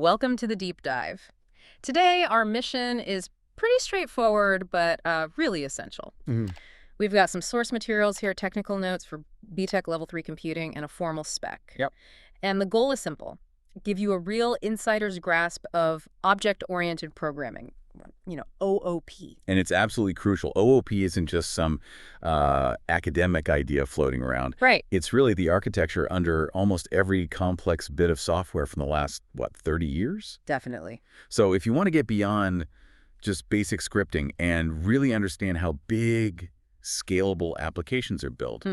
welcome to the deep dive. Today, our mission is pretty straightforward, but really essential. Mhm. We've got some source materials here, technical notes for BTEC Level 3 computing, and a formal spec. Yep. And the goal is simple. Give you a real insider's grasp of object-oriented programming, OOP. And it's absolutely crucial. OOP isn't just some academic idea floating around. Right. It's really the architecture under almost every complex bit of software from the last, 30 years? Definitely. So if you want to get beyond just basic scripting and really understand how big, scalable applications are built,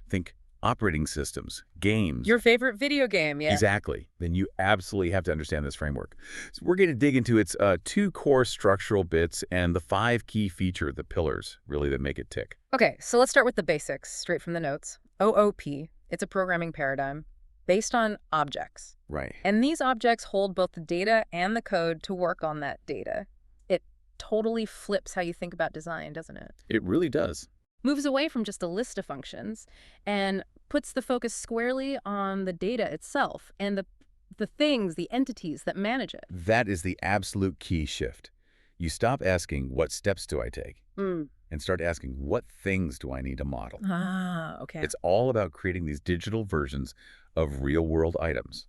think operating systems, games. Your favorite video game, yeah. Exactly. Then you absolutely have to understand this framework. So we're going to dig into its 2 core structural bits and the 5 key the pillars, really, that make it tick. Okay, so let's start with the basics, straight from the notes. OOP, it's a programming paradigm based on objects. Right. And these objects hold both the data and the code to work on that data. It totally flips how you think about design, doesn't it? It really does. Moves away from just a list of functions and puts the focus squarely on the data itself and the things, the entities that manage it. That is the absolute key shift. You stop asking, what steps do I take? And start asking, what things do I need to model? Ah, okay. It's all about creating these digital versions of real-world items,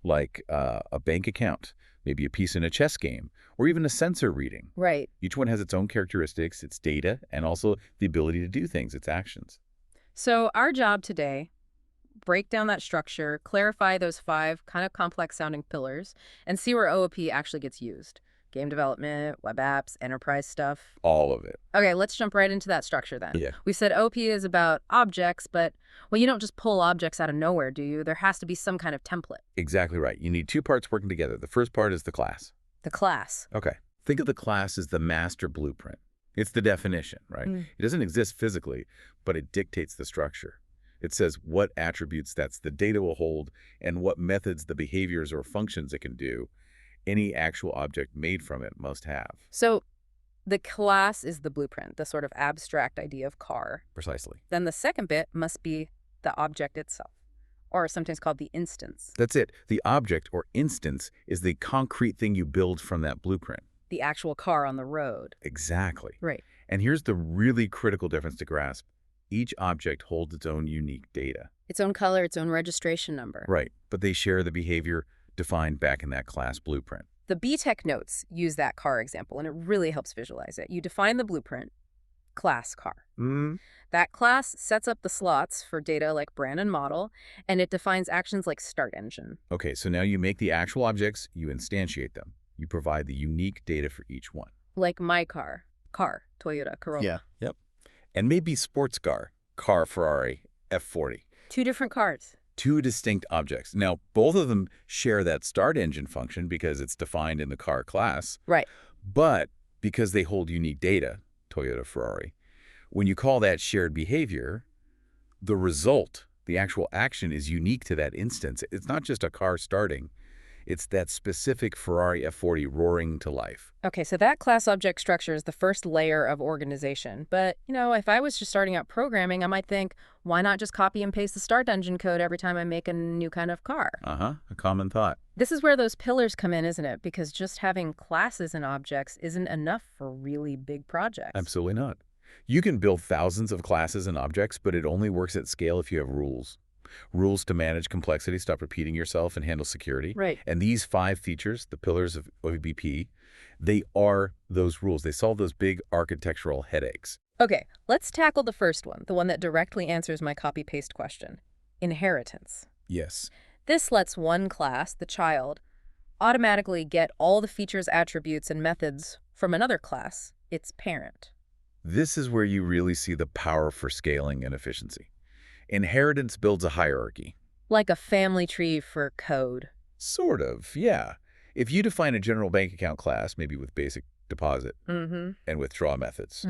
like a bank account, maybe a piece in a chess game, or even a sensor reading. Right. Each one has its own characteristics, its data, and also the ability to do things, its actions. So our job today, break down that structure, clarify those 5 kind of complex-sounding pillars, and see where OOP actually gets used. Game development, web apps, enterprise stuff. All of it. Okay, let's jump right into that structure then. Yeah. We said OP is about objects, but, well, you don't just pull objects out of nowhere, do you? There has to be some kind of template. Exactly right. You need 2 parts working together. The first part is the class. The class. Okay. Think of the class as the master blueprint. It's the definition, right? It doesn't exist physically, but it dictates the structure. It says what attributes that's the data will hold and what methods the behaviors or functions it can do. Any actual object made from it must have. So the class is the blueprint, the sort of abstract idea of car. Precisely. Then the second bit must be the object itself, or sometimes called the instance. That's it. The object or instance is the concrete thing you build from that blueprint. The actual car on the road. Exactly. Right. And here's the really critical difference to grasp. Each object holds its own unique data. Its own color, its own registration number. Right. But they share the behavior defined back in that class blueprint. The BTEC notes use that car example, and it really helps visualize it. You define the blueprint, class car. That class sets up the slots for data like brand and model, and it defines actions like start engine. Okay, so now you make the actual objects, you instantiate them. You provide the unique data for each one. Like my car, Toyota, Corolla. Yep. And maybe sports car, Ferrari, F40. 2 different cars. 2 distinct objects. Now, both of them share that start engine function because it's defined in the car class. Right. But because they hold unique data, Toyota, Ferrari, when you call that shared behavior, the result, the actual action is unique to that instance. It's not just a car starting. It's that specific Ferrari F40 roaring to life. Okay, so that class object structure is the first layer of organization. But, if I was just starting out programming, I might think, why not just copy and paste the start engine code every time I make a new kind of car? A common thought. This is where those pillars come in, isn't it? Because just having classes and objects isn't enough for really big projects. Absolutely not. You can build thousands of classes and objects, but it only works at scale if you have rules. Rules to manage complexity, stop repeating yourself, and handle security. Right. And these 5 features, the pillars of OBP, they are those rules. They solve those big architectural headaches. Okay, let's tackle the first one, the one that directly answers my copy-paste question. Inheritance. Yes. This lets one class, the child, automatically get all the features, attributes, and methods from another class, its parent. This is where you really see the power for scaling and efficiency. Inheritance builds a hierarchy. Like a family tree for code. Sort of, yeah. If you define a general bank account class, maybe with basic deposit and withdraw methods,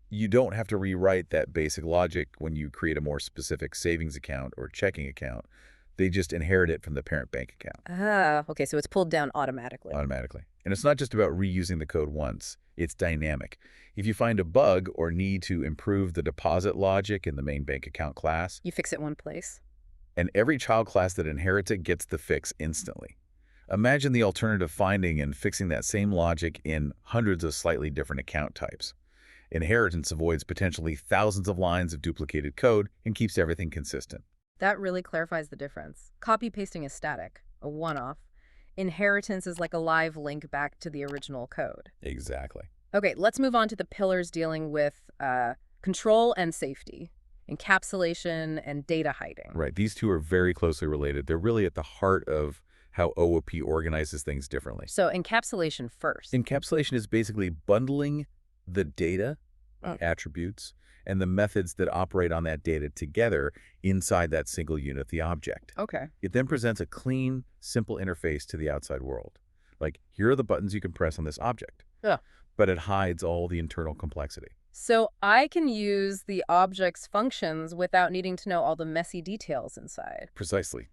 you don't have to rewrite that basic logic when you create a more specific savings account or checking account. They just inherit it from the parent bank account. Ah, okay, so it's pulled down automatically. Automatically. And it's not just about reusing the code once. It's dynamic. If you find a bug or need to improve the deposit logic in the main bank account class, You fix it one place. and every child class that inherits it gets the fix instantly. Imagine the alternative finding and fixing that same logic in hundreds of slightly different account types. Inheritance avoids potentially thousands of lines of duplicated code and keeps everything consistent. That really clarifies the difference. Copy-pasting is static, a one-off. Inheritance is like a live link back to the original code. Exactly. Okay, let's move on to the pillars dealing with control and safety, encapsulation and data hiding. Right. These two are very closely related. They're really at the heart of how OOP organizes things differently. So encapsulation first. Encapsulation is basically bundling the data, attributes, and the methods that operate on that data together inside that single unit, the object. Okay. It then presents a clean, simple interface to the outside world. Like, here are the buttons you can press on this object. Yeah. But it hides all the internal complexity. So I can use the object's functions without needing to know all the messy details inside. Precisely.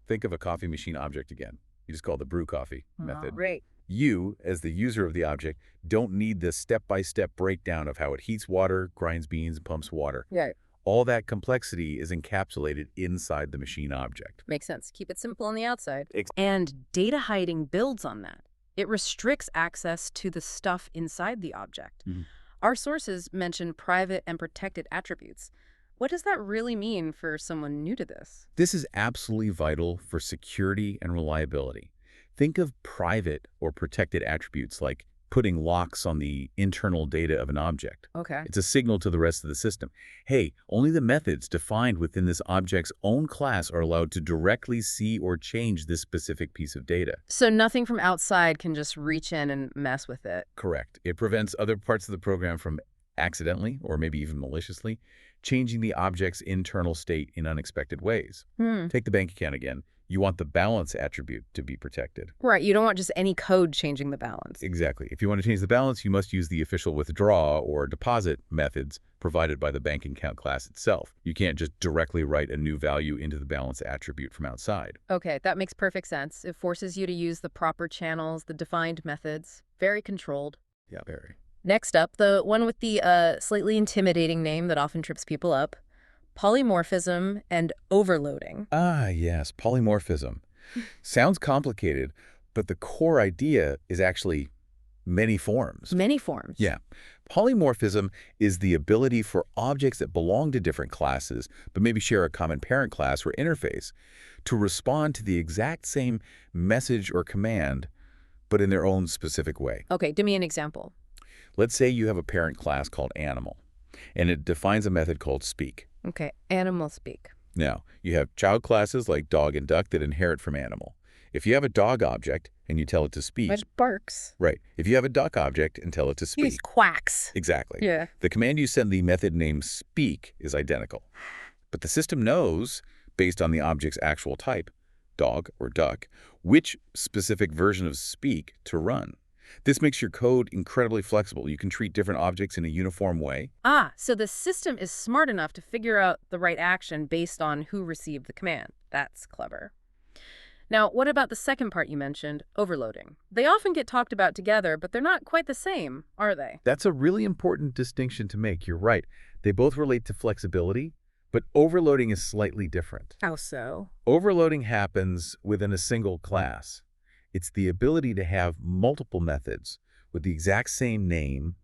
Think of a coffee machine object again. You just call it the brew coffee method. Right. You, as the user of the object, don't need the step-by-step breakdown of how it heats water, grinds beans, and pumps water. Right. All that complexity is encapsulated inside the machine object. Makes sense. Keep it simple on the outside. And data hiding builds on that. It restricts access to the stuff inside the object. Mm-hmm. Our sources mention private and protected attributes. What does that really mean for someone new to this? This is absolutely vital for security and reliability. Think of private or protected attributes like putting locks on the internal data of an object. Okay. It's a signal to the rest of the system. Hey, only the methods defined within this object's own class are allowed to directly see or change this specific piece of data. So nothing from outside can just reach in and mess with it. Correct. It prevents other parts of the program from accidentally, or maybe even maliciously, changing the object's internal state in unexpected ways. Take the bank account again. You want the balance attribute to be protected. Right. You don't want just any code changing the balance. Exactly. If you want to change the balance, you must use the official withdraw or deposit methods provided by the bank account class itself. You can't just directly write a new value into the balance attribute from outside. Okay, that makes perfect sense. It forces you to use the proper channels, the defined methods. Very controlled. Yeah, very. Next up, the one with the slightly intimidating name that often trips people up. Polymorphism and overloading. Ah, yes, polymorphism. Sounds complicated, but the core idea is actually many forms. Many forms. Yeah. Polymorphism is the ability for objects that belong to different classes, but maybe share a common parent class or interface, to respond to the exact same message or command, but in their own specific way. Okay, give me an example. Let's say you have a parent class called animal, and it defines a method called speak. Okay, animal speak. Now, you have child classes like dog and duck that inherit from animal. If you have a dog object and you tell it to speak... Which barks. Right. If you have a duck object and tell it to speak... It quacks. Exactly. Yeah. The command you send the method named speak is identical. But the system knows, based on the object's actual type, dog or duck, which specific version of speak to run. This makes your code incredibly flexible. You can treat different objects in a uniform way. Ah, so the system is smart enough to figure out the right action based on who received the command. That's clever. Now, what about the second part you mentioned, overloading? They often get talked about together, but they're not quite the same, are they? That's a really important distinction to make. You're right. They both relate to flexibility, but overloading is slightly different. How so? Overloading happens within a single class. It's the ability to have multiple methods with the exact same name,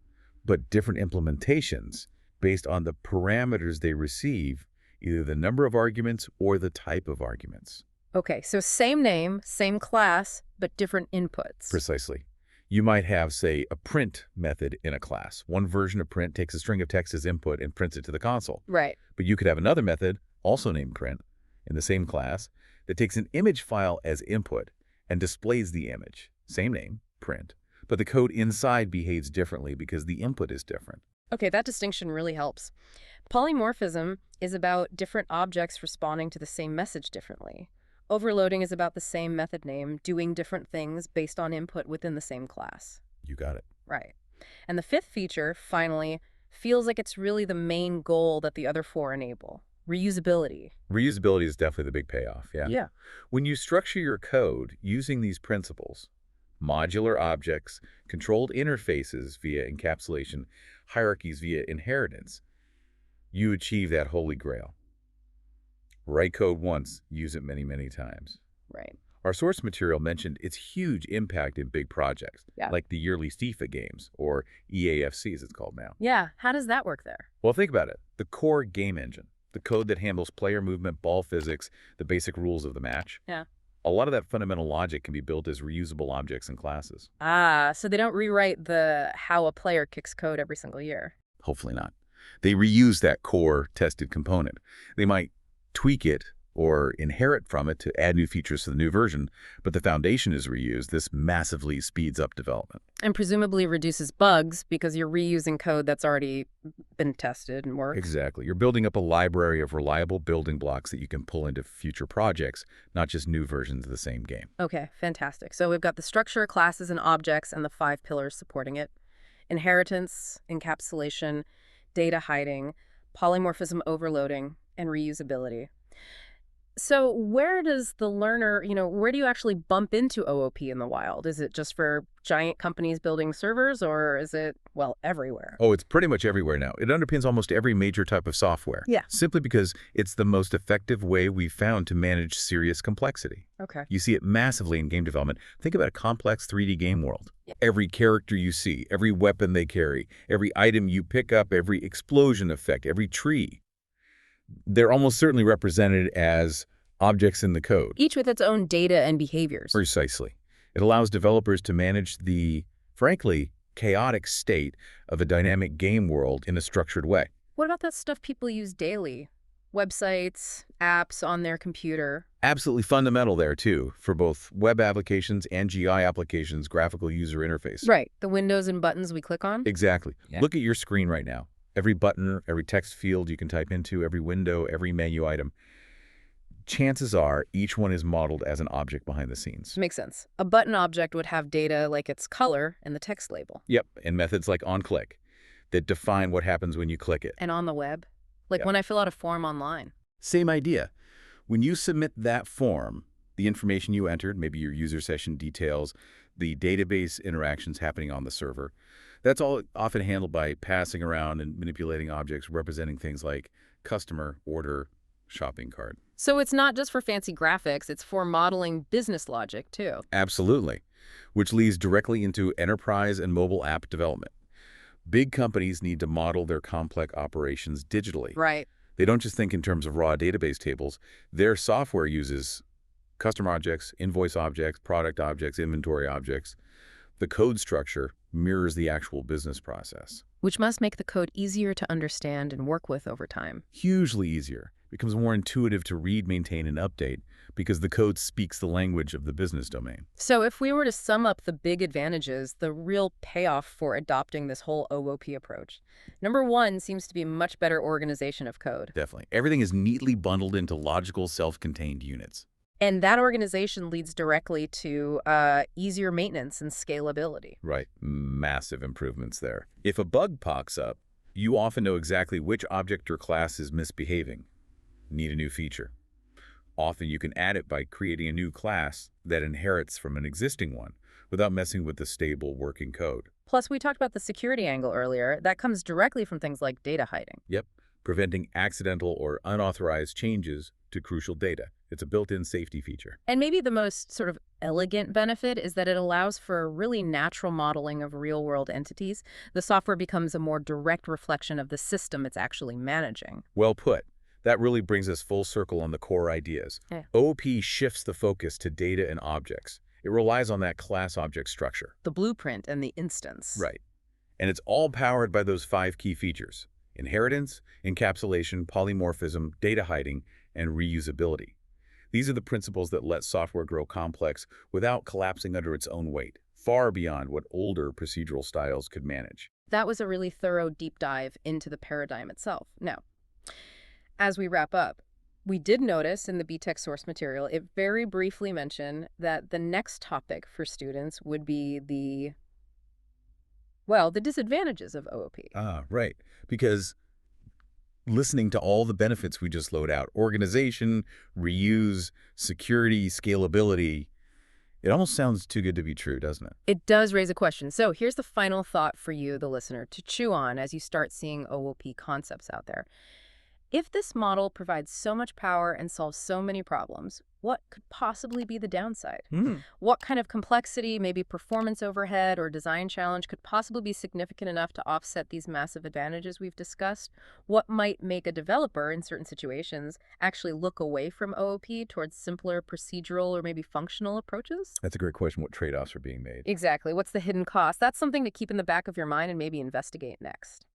but different implementations based on the parameters they receive, either the number of arguments or the type of arguments. Okay, so same name, same class, but different inputs. Precisely. You might have, say, a print method in a class. One version of print takes a string of text as input and prints it to the console. Right. But you could have another method, also named print, in the same class, that takes an image file as input and displays the image. Same name, print. But the code inside behaves differently because the input is different. Okay, that distinction really helps. Polymorphism is about different objects responding to the same message differently. Overloading is about the same method name doing different things based on input within the same class. You got it. Right. And the fifth feature, finally, feels like it's really the main goal that the other four enable. Reusability. Reusability is definitely the big payoff, yeah. Yeah. When you structure your code using these principles, modular objects, controlled interfaces via encapsulation, hierarchies via inheritance, you achieve that holy grail. Write code once, use it many, many times. Right. Our source material mentioned its huge impact in big projects, Yeah. like the yearly FIFA games, or EAFC as it's called now. Yeah, how does that work there? Well, think about it. The core game engine, the code that handles player movement, ball physics, the basic rules of the match, Yeah. a lot of that fundamental logic can be built as reusable objects and classes. Ah, so they don't rewrite the how a player kicks code every single year. Hopefully not. They reuse that core tested component. They might tweak it or inherit from it to add new features to the new version, but the foundation is reused. This massively speeds up development. And presumably reduces bugs because you're reusing code that's already been tested and works. Exactly. You're building up a library of reliable building blocks that you can pull into future projects, not just new versions of the same game. Okay, fantastic. So we've got the structure, classes, and objects, and the 5 pillars supporting it. Inheritance, encapsulation, data hiding, polymorphism overloading, and reusability. So where does the learner, where do you actually bump into OOP in the wild? Is it just for giant companies building servers, or is it, well, everywhere? Oh, it's pretty much everywhere now. It underpins almost every major type of software. Yeah. Simply because it's the most effective way we've found to manage serious complexity. Okay. You see it massively in game development. Think about a complex 3D game world. Yeah. Every character you see, every weapon they carry, every item you pick up, every explosion effect, every tree. They're almost certainly represented as objects in the code. Each with its own data and behaviors. Precisely. It allows developers to manage the, frankly, chaotic state of a dynamic game world in a structured way. What about that stuff people use daily? Websites, apps on their computer? Absolutely fundamental there, too, for both web applications and GI applications, graphical user interface. Right. The windows and buttons we click on? Exactly. Yeah. Look at your screen right now. Every button, every text field you can type into, every window, every menu item. Chances are each one is modeled as an object behind the scenes. Makes sense. A button object would have data like its color and the text label. Yep, and methods like onClick that define what happens when you click it. And on the web? Like Yep. when I fill out a form online. Same idea. When you submit that form, the information you entered, maybe your user session details, the database interactions happening on the server, that's all often handled by passing around and manipulating objects representing things like customer, order, shopping cart. So it's not just for fancy graphics, it's for modeling business logic too. Absolutely, which leads directly into enterprise and mobile app development. Big companies need to model their complex operations digitally. Right. They don't just think in terms of raw database tables. Their software uses customer objects, invoice objects, product objects, inventory objects. The code structure mirrors the actual business process. Which must make the code easier to understand and work with over time. Hugely easier. It becomes more intuitive to read, maintain, and update because the code speaks the language of the business domain. So if we were to sum up the big advantages, the real payoff for adopting this whole OOP approach, number 1 seems to be much better organization of code. Definitely. Everything is neatly bundled into logical, self-contained units. And that organization leads directly to easier maintenance and scalability. Right. Massive improvements there. If a bug pops up, you often know exactly which object or class is misbehaving. Need a new feature. Often you can add it by creating a new class that inherits from an existing one without messing with the stable working code. Plus, we talked about the security angle earlier. That comes directly from things like data hiding. Yep. Preventing accidental or unauthorized changes to crucial data. It's a built-in safety feature. And maybe the most sort of elegant benefit is that it allows for a really natural modeling of real-world entities. The software becomes a more direct reflection of the system it's actually managing. Well put. That really brings us full circle on the core ideas. Yeah. OOP shifts the focus to data and objects. It relies on that class object structure. The blueprint and the instance. Right. And it's all powered by those 5 key features: inheritance, encapsulation, polymorphism, data hiding, and reusability. These are the principles that let software grow complex without collapsing under its own weight, far beyond what older procedural styles could manage. That was a really thorough deep dive into the paradigm itself. Now, as we wrap up, we did notice in the BTEC source material, it very briefly mentioned that the next topic for students would be the disadvantages of OOP. Ah, right. Because listening to all the benefits we just laid out, organization, reuse, security, scalability, it almost sounds too good to be true, doesn't it? It does raise a question. So here's the final thought for you, the listener, to chew on as you start seeing OOP concepts out there. If this model provides so much power and solves so many problems, what could possibly be the downside? What kind of complexity, maybe performance overhead or design challenge, could possibly be significant enough to offset these massive advantages we've discussed? What might make a developer, in certain situations, actually look away from OOP towards simpler procedural or maybe functional approaches? That's a great question. What trade-offs are being made? Exactly. What's the hidden cost? That's something to keep in the back of your mind and maybe investigate next.